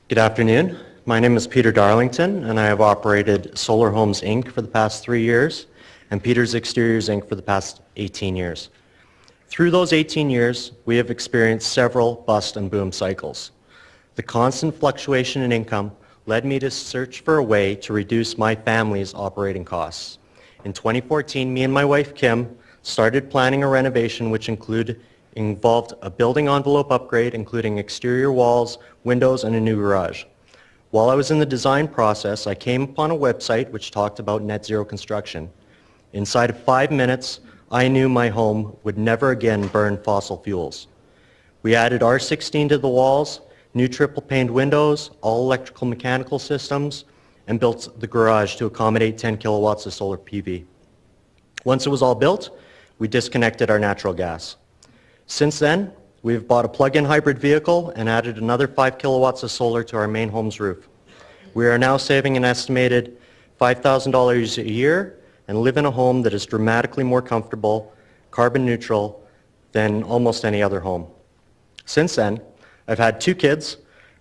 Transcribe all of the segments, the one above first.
Good afternoon. My name is Peter Darlington, and I have operated SolarHomes Inc. for the past 3 years and Peter's Exteriors Inc. for the past 18 years. Through those 18 years, we have experienced several bust and boom cycles. The constant fluctuation in income led me to search for a way to reduce my family's operating costs. In 2014, me and my wife Kim started planning a renovation which involved a building envelope upgrade, including exterior walls, windows, and a new garage. While I was in the design process, I came upon a website which talked about net zero construction. Inside of 5 minutes, I knew my home would never again burn fossil fuels. We added R16 to the walls, new triple-paned windows, all electrical mechanical systems, and built the garage to accommodate 10 kilowatts of solar PV. Once it was all built, we disconnected our natural gas. Since then, we've bought a plug-in hybrid vehicle and added another 5 kilowatts of solar to our main home's roof. We are now saving an estimated $5,000 a year and live in a home that is dramatically more comfortable, carbon neutral than almost any other home. Since then, I've had 2 kids,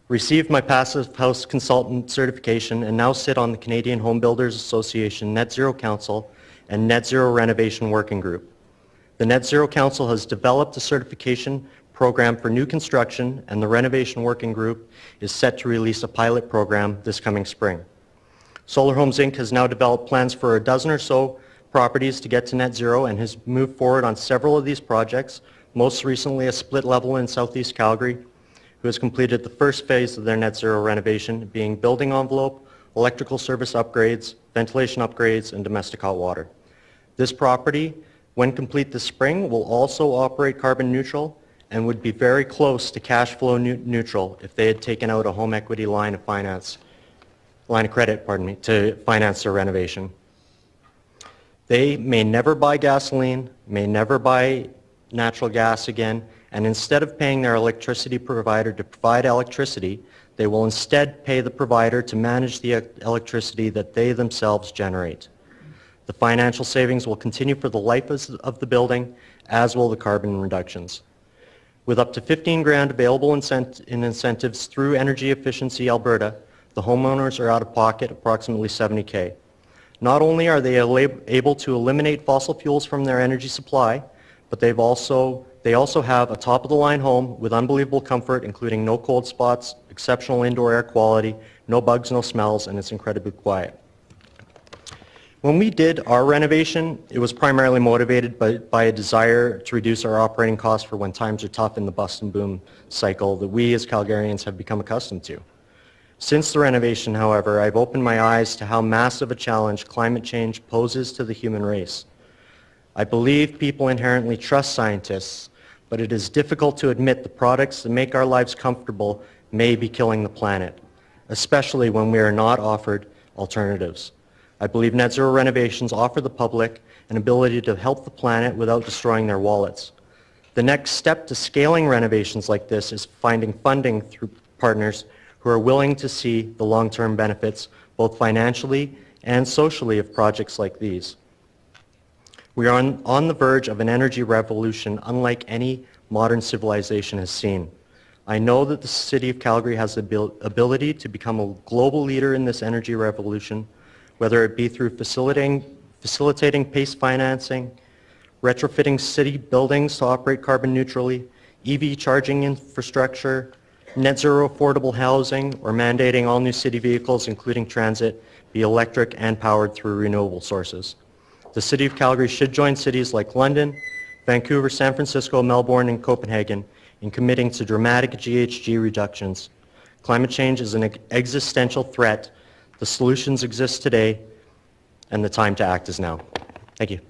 received my Passive House Consultant certification, and now sit on the Canadian Home Builders Association Net Zero Council and Net Zero Renovation Working Group. The Net Zero Council has developed a certification program for new construction, and the Renovation Working Group is set to release a pilot program this coming spring. SolarHomes Inc. has now developed plans for a dozen or so properties to get to net zero and has moved forward on several of these projects, most recently a split level in southeast Calgary, who has completed the first phase of their net zero renovation, being building envelope, electrical service upgrades, ventilation upgrades, and domestic hot water. This property, when complete this spring, will also operate carbon neutral and would be very close to cash flow neutral if they had taken out a home equity line of credit, to finance their renovation. They may never buy gasoline, may never buy natural gas again, and instead of paying their electricity provider to provide electricity, they will instead pay the provider to manage the electricity that they themselves generate. The financial savings will continue for the life of the building, as will the carbon reductions. With up to $15,000 available in incentives through Energy Efficiency Alberta, the homeowners are out of pocket approximately $70,000. Not only are they able to eliminate fossil fuels from their energy supply, but they also have a top-of-the-line home with unbelievable comfort, including no cold spots, exceptional indoor air quality, no bugs, no smells, and it's incredibly quiet. When we did our renovation, it was primarily motivated by a desire to reduce our operating costs for when times are tough in the bust and boom cycle that we as Calgarians have become accustomed to. Since the renovation, however, I've opened my eyes to how massive a challenge climate change poses to the human race. I believe people inherently trust scientists, but it is difficult to admit the products that make our lives comfortable may be killing the planet, especially when we are not offered alternatives. I believe net zero renovations offer the public an ability to help the planet without destroying their wallets. The next step to scaling renovations like this is finding funding through partners who are willing to see the long-term benefits, both financially and socially, of projects like these. We are on the verge of an energy revolution unlike any modern civilization has seen. I know that the City of Calgary has the ability to become a global leader in this energy revolution, whether it be through facilitating PACE financing, retrofitting city buildings to operate carbon neutrally, EV charging infrastructure, net zero affordable housing, or mandating all new city vehicles, including transit, be electric and powered through renewable sources. The City of Calgary should join cities like London, Vancouver, San Francisco, Melbourne, and Copenhagen in committing to dramatic GHG reductions. Climate change is an existential threat. The solutions exist today, and the time to act is now. Thank you.